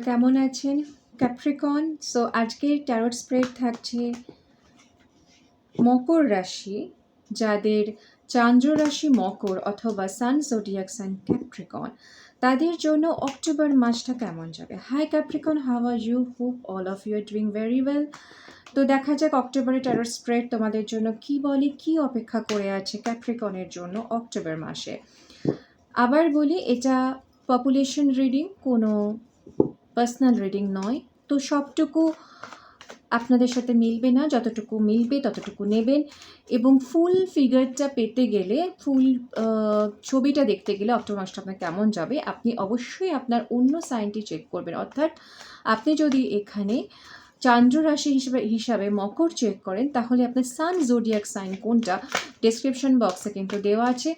কেমন আছেন Capricorn? So আজকের ট্যারোট স্প্রেড থাকছে মকর রাশি, যাদের চন্দ্র রাশি মকর অথবা সান জোডিয়াক সাইন ক্যাপ্রিকন, তাদের জন্য অক্টোবর মাসটা কেমন যাবে। Hi Capricorn, how are you? Hope all of you are doing very well. তো দেখা যাক অক্টোবরে ট্যারোট স্প্রেড তোমাদের জন্য কি বলে, কি অপেক্ষা করে আছে ক্যাপ্রিকনের জন্য অক্টোবর মাসে। আবার বলি, এটা পপুলেশন রিডিং, কোনো পার্সোনাল রিডিং নয়। তো সবটুকু আপনাদের সাথে মিলবে না, যতটুকু মিলবে ততটুকু নেবেন। এবং ফুল ফিগারটা পেতে গেলে, ফুল ছবিটা দেখতে গেলে অক্টোবর মাসটা আপনার কেমন যাবে, আপনি অবশ্যই আপনার অন্য সাইনটি চেক করবেন। অর্থাৎ আপনি যদি এখানে চন্দ্র রাশি হিসাবে মকর চেক করেন, তাহলে আপনার সান জোডিয়াক সাইন কোনটা ডেসক্রিপশন বক্সে কিন্তু দেওয়া আছে।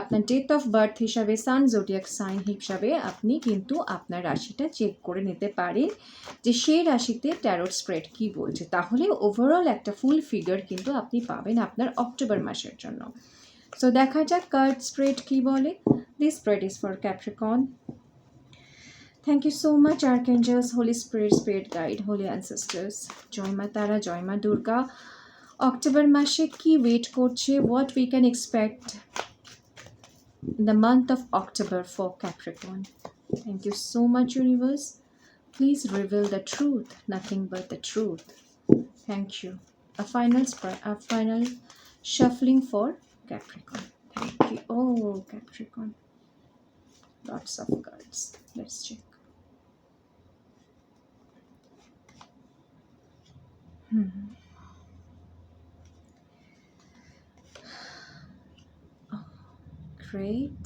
আপনার ডেট অফ বার্থ হিসাবে সান জোডিয়াক সাইন হিসাবে আপনি কিন্তু আপনার রাশিটা চেক করে নিতে পারেন যে সেই রাশিতে ট্যারোট স্প্রেড কি বলছে। তাহলে ওভারঅল একটা ফুল ফিগার কিন্তু আপনি পাবেন আপনার অক্টোবর মাসের জন্য। সো দেখা যাক কার্ড স্প্রেড কি বলে। This spread is for Capricorn. Thank you so much, Archangels, Holy Spirit, Spirit Guide, Holy Ancestors. জয় মা তারা, জয় মা দুর্গা। অক্টোবর মাসে কি ওয়েট করছে, what we can expect in the month of October for Capricorn. Thank you so much, Universe. Please reveal the truth, nothing but the truth. Thank you. A final shuffling for Capricorn. Thank you. Oh, Capricorn. Lots of cards. Let's check. Oh, great.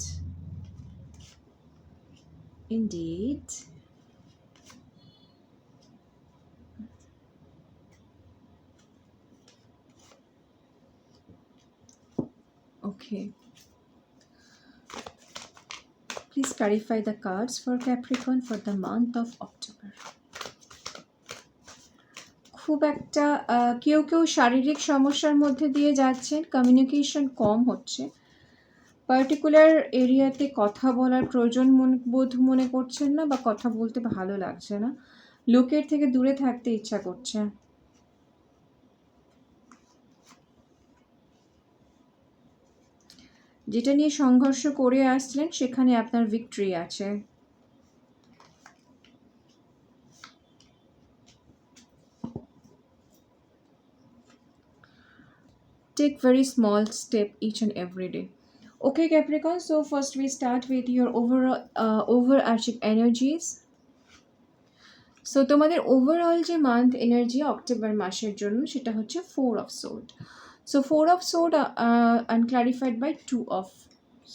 Indeed. Okay. Please clarify the cards for Capricorn for the month of October. খুব একটা কেউ কেউ শারীরিক সমস্যার মধ্যে দিয়ে যাচ্ছেন, communication কম হচ্ছে, পার্টিকুলার এরিয়াতে কথা বলার প্রয়োজন বোধ মনে করছেন না, বা কথা বলতে ভালো লাগছে না, লোকের থেকে দূরে থাকতে ইচ্ছা করছে। যেটা নিয়ে সংঘর্ষ করে আসছিলেন সেখানে আপনার ভিক্টরি আছে। Take very small step each and every day. Okay, Capricorn, so first we start with your overarching energies. So তোমাদের ওভারঅল যে মান্থ এনার্জি অক্টোবর মাসের জন্য সেটা হচ্ছে 4 of sword. So 4 of sword unclarified by 2 of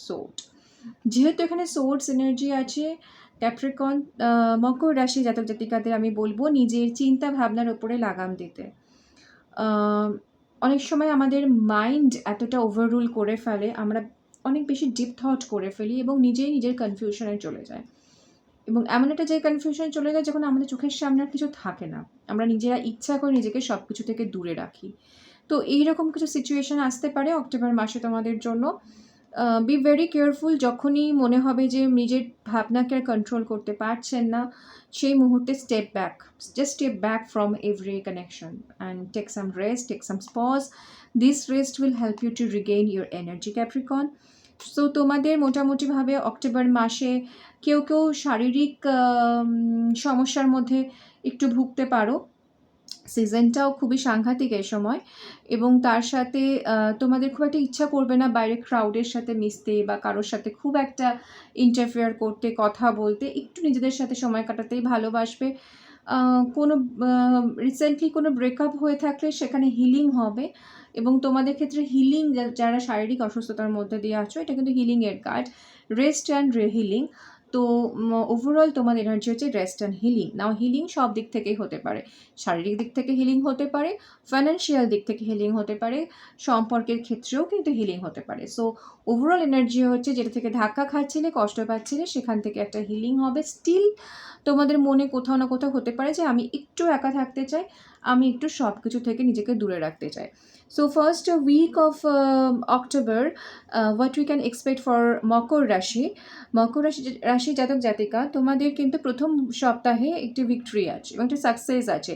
sword. যেহেতু এখানে source energy আছে, Capricorn মকর রাশি জাতক জাতিকাদের আমি বলবো নিজের চিন্তা ভাবনার ওপরে লাগাম দিতে। অনেক সময় আমাদের মাইন্ড এতটা ওভাররুল করে ফেলে, আমরা অনেক বেশি ডিপ থট করে ফেলি এবং নিজেই নিজের কনফিউশনে চলে যায়। এবং এমন একটা যে কনফিউশনে চলে যায় যখন আমাদের চোখের সামনে আর কিছু থাকে না, আমরা নিজেরা ইচ্ছা করে নিজেকে সব কিছু থেকে দূরে রাখি। তো এইরকম কিছু সিচুয়েশান আসতে পারে অক্টোবর মাসে তোমাদের জন্য। Be very careful. যখনই মনে হবে যে নিজের ভাবনাকে আর কন্ট্রোল করতে পারছেন না, সেই মুহূর্তে step back from every connection and take some rest, take some pause. This rest will help you to regain your energy, Capricorn. So তোমাদের মোটামুটিভাবে অক্টোবর মাসে কেউ কেউ শারীরিক সমস্যার মধ্যে একটু ভুগতে পারো। সিজনটাও খুবই সাংঘাতিক এই সময়, এবং তার সাথে তোমাদের খুব একটা ইচ্ছা করবে না বাইরে ক্রাউডের সাথে মিশতে বা কারোর সাথে খুব একটা ইন্টারফেয়ার করতে, কথা বলতে, একটু নিজেদের সাথে সময় কাটাতেই ভালোবাসবে। কোনো রিসেন্টলি কোনো ব্রেকআপ হয়ে থাকলে সেখানে হিলিং হবে, এবং তোমাদের ক্ষেত্রে হিলিং, যারা শারীরিক অসুস্থতার মধ্যে দিয়ে আছো, এটা কিন্তু হিলিংয়ের কার্ড, রেস্ট অ্যান্ড হিলিং। তো ওভারঅল তোমার এনার্জি হচ্ছে rest and healing. Now healing সব দিক থেকেই হতে পারে, শারীরিক দিক থেকে হিলিং হতে পারে, ফাইন্যান্সিয়াল দিক থেকে হিলিং হতে পারে, সম্পর্কের ক্ষেত্রেও কিন্তু হিলিং হতে পারে। সো ওভারঅল এনার্জি হচ্ছে যেটা থেকে ধাক্কা খাচ্ছিলে, কষ্ট পাচ্ছিলে, সেখান থেকে একটা হিলিং হবে। স্টিল তোমাদের মনে কোথাও না কোথাও হতে পারে যে আমি একটু একা থাকতে চাই, আমি একটু সব কিছু থেকে নিজেকে দূরে রাখতে চাই। So first week of October, what we can expect for মকর রাশি। মকর রাশি জাতক জাতিকা, তোমাদের কিন্তু প্রথম সপ্তাহে একটি ভিক্টরি আছে এবং একটি সাকসেস আছে,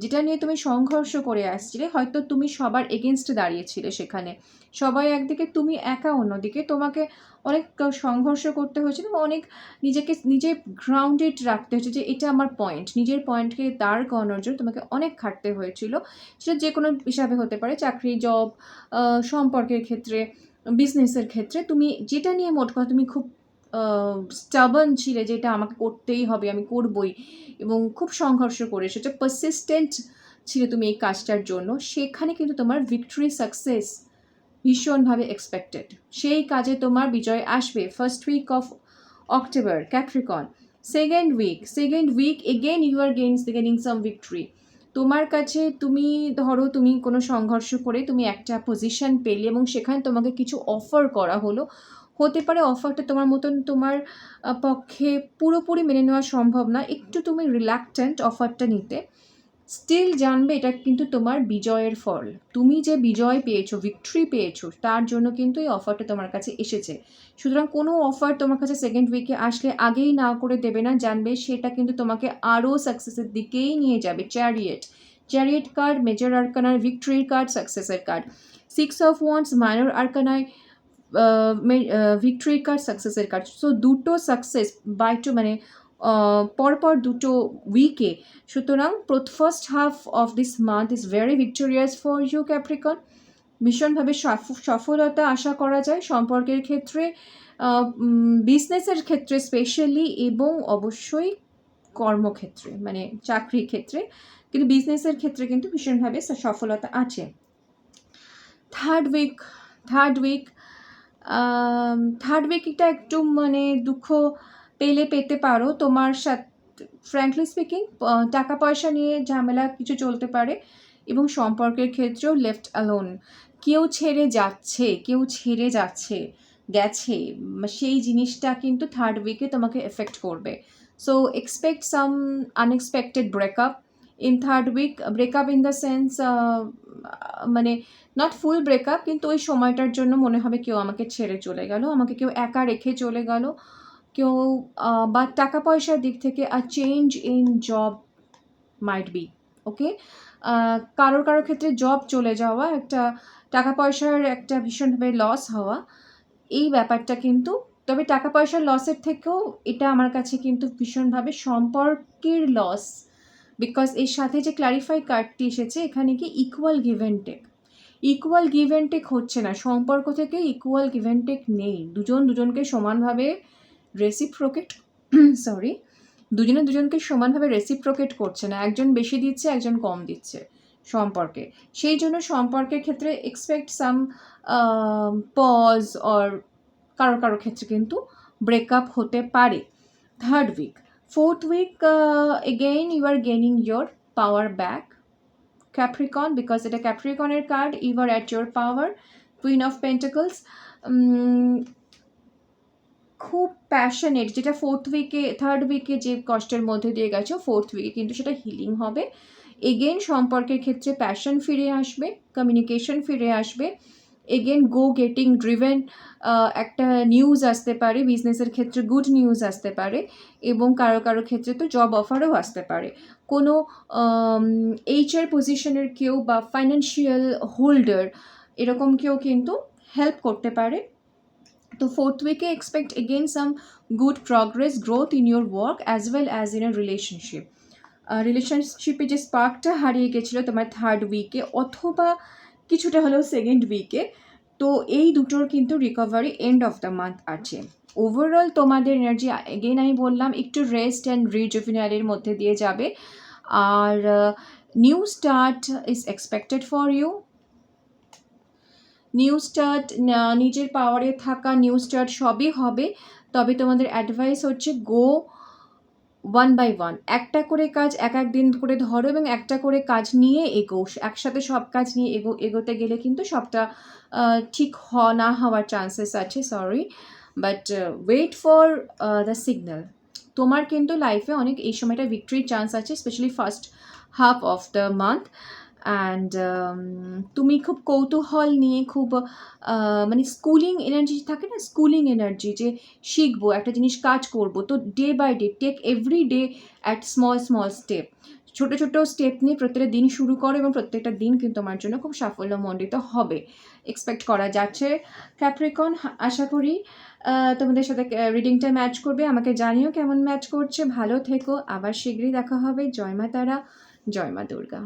যেটা নিয়ে তুমি সংঘর্ষ করে আসছিলে। হয়তো তুমি সবার এগেনস্ট দাঁড়িয়েছিলে, সেখানে সবাই একদিকে, তুমি একা অন্যদিকে। তোমাকে অনেক সংঘর্ষ করতে হয়েছিল এবং অনেক নিজে গ্রাউন্ডেড রাখতে হয়েছে, যে এটা আমার পয়েন্ট। নিজের পয়েন্টকে দাঁড় করানোর জন্য তোমাকে অনেক খাটতে হয়েছিল। সেটা যে কোনো হিসাবে হতে পারে, চাকরি, জব, সম্পর্কের ক্ষেত্রে, বিজনেসের ক্ষেত্রে। তুমি যেটা নিয়ে মোট কথা তুমি খুব স্টাবার্ন ছিলে, যেটা আমাকে করতেই হবে, আমি করবই, এবং খুব সংঘর্ষ করে এসেছো, পারসিস্টেন্ট ছিলে তুমি এই কাজটার জন্য। সেখানে কিন্তু তোমার ভিক্টরি, সাকসেস ভীষণভাবে এক্সপেক্টেড। সেই কাজে তোমার বিজয় আসবে। First week of October, Capricorn. Second week again you are gaining some victory. তোমার কাছে, তুমি ধরো তুমি কোনো সংঘর্ষ করে তুমি একটা পজিশন পেলে এবং সেখানে তোমাকে কিছু অফার করা হলো। হতে পারে অফারটা তোমার মতন তোমার পক্ষে পুরোপুরি মেনে নেওয়া সম্ভব না, একটু তুমি রিল্যাক্টেন্ট অফারটা নিতে। স্টিল জানবে এটা কিন্তু তোমার বিজয়ের ফল। তুমি যে বিজয় পেয়েছো, ভিক্টরি পেয়েছো, তার জন্য কিন্তু এই অফারটা তোমার কাছে এসেছে। সুতরাং কোনো অফার তোমার কাছে সেকেন্ড উইকে আসলে আগেই না করে দেবে না। জানবে সেটা কিন্তু তোমাকে আরও সাকসেসের দিকেই নিয়ে যাবে। চ্যারিয়েট কার্ড মেজর আর্কানার ভিক্টরির কার্ড, সাকসেসের কার্ড। 6 of Wands মাইনর আর্কানায় ভিক্টরি কার্ড, সাকসেসের কার্ড। সো দুটো সাকসেস মানে পরপর দুটো উইকে। সুতরাং first half of this month is very victorious for you Capricorn. ভীষণভাবে সফলতা আশা করা যায় সম্পর্কের ক্ষেত্রে, বিজনেসের ক্ষেত্রে স্পেশালি, এবং অবশ্যই কর্মক্ষেত্রে, মানে চাকরির ক্ষেত্রে। কিন্তু বিজনেসের ক্ষেত্রে কিন্তু ভীষণভাবে সফলতা আছে। থার্ড উইকটা একটু মানে দুঃখ পেতে পারো তোমার সাথে। ফ্র্যাঙ্কলি স্পিকিং, টাকা পয়সা নিয়ে ঝামেলা কিছু চলতে পারে, এবং সম্পর্কের ক্ষেত্রেও লেফট অ্যালোন। কেউ ছেড়ে গেছে, সেই জিনিসটা কিন্তু থার্ড উইকে তোমাকে এফেক্ট করবে। So expect some unexpected breakup in third week. Breakup in the sense, মানে নট ফুল ব্রেকআপ, কিন্তু ওই সময়টার জন্য মনে হবে কেউ আমাকে ছেড়ে চলে গেল, আমাকে কেউ একা রেখে চলে গেল, কেউ, বা টাকা পয়সার দিক থেকে a change in job might be. Okay, কারোর ক্ষেত্রে জব চলে যাওয়া, একটা টাকা পয়সার একটা ভীষণভাবে লস হওয়া, এই ব্যাপারটা কিন্তু। তবে টাকা পয়সার লসের থেকেও এটা আমার কাছে কিন্তু ভীষণভাবে সম্পর্কের লস। বিকজ এর সাথে যে ক্ল্যারিফাই কার্ডটি এসেছে, এখানে কি ইকুয়াল গিভ অ্যান্ড টেক হচ্ছে না। সম্পর্ক থেকে ইকুয়াল গিভ অ্যান্ড টেক নেই। দুজনকে সমানভাবে রেসিপ্রোকেট দুজনকে সমানভাবে রেসিপ্রোকেট করছে না। একজন বেশি দিচ্ছে, একজন কম দিচ্ছে সম্পর্কে। সেই জন্য সম্পর্কের ক্ষেত্রে এক্সপেক্ট সাম পজ, অর কারো ক্ষেত্রে কিন্তু ব্রেকআপ হতে পারে। Third week. Fourth week, again you are gaining your power back Capricorn, because এটা ক্যাপ্রিকনের card. You are at your power, queen of pentacles. খুব প্যাশনেট, যেটা থার্ড উইকে যে কষ্টের মধ্যে দিয়ে গেছো, ফোর্থ উইকে কিন্তু সেটা হিলিং হবে। এগেন সম্পর্কের ক্ষেত্রে প্যাশন ফিরে আসবে, কমিউনিকেশন ফিরে আসবে। এগেন গেটিং ড্রিভেন একটা নিউজ আসতে পারে। বিজনেসের ক্ষেত্রে গুড নিউজ আসতে পারে, এবং কারো ক্ষেত্রে তো জব অফারও আসতে পারে। কোনো HR পজিশনের কেউ বা ফাইন্যান্সিয়াল হোল্ডার, এরকম কেউ কিন্তু হেল্প করতে পারে। তো ফোর্থ উইকে expect again some good progress, growth in your work as well as in a রিলেশনশিপে যে স্পার্কটা হারিয়ে গেছিলো তোমার থার্ড উইকে, অথবা কিছুটা হলেও সেকেন্ড উইকে, তো এই দুটোর কিন্তু recovery end of the month আছে। ওভারঅল তোমাদের এনার্জি, এগেন আমি বললাম, একটু রেস্ট অ্যান্ড রিজুভিনারির মধ্যে দিয়ে যাবে। আর new start is expected for you. নিজের পাওয়ারে থাকা নিউ স্টার্ট সবই হবে। তবে তোমাদের অ্যাডভাইস হচ্ছে গো ওয়ান বাই ওয়ান। একটা করে কাজ এক দিন করে ধরো, এবং একটা করে কাজ নিয়ে এগো। একসাথে সব কাজ নিয়ে এগোতে গেলে কিন্তু সবটা ঠিক না হওয়ার চান্সেস আছে, sorry. But wait for the signal. তোমার কিন্তু লাইফে অনেক এই সময়টা ভিক্টরির চান্স আছে, specially first half of the month. And তুমি খুব কৌতূহল নিয়ে খুব মানে স্কুলিং এনার্জি থাকে না, স্কুলিং এনার্জি যে শিখবো একটা জিনিস কাজ করব, তো day by day take every day at small small step, ছোট ছোট স্টেপ নিয়ে প্রত্যেকটা দিন শুরু করো এবং প্রত্যেকটা দিন কিন্তু তোমার জন্য খুব সাফল্যমণ্ডিত হবে, এক্সপেক্ট করা যাচ্ছে। ক্যাপ্রিকন, আশা করি তোমাদের সাথে রিডিংটা ম্যাচ করবে। আমাকে জানিও কেমন ম্যাচ করছে। ভালো থেকো, আবার শীঘ্রই দেখা হবে। জয় মা তারা, জয় মা দুর্গা।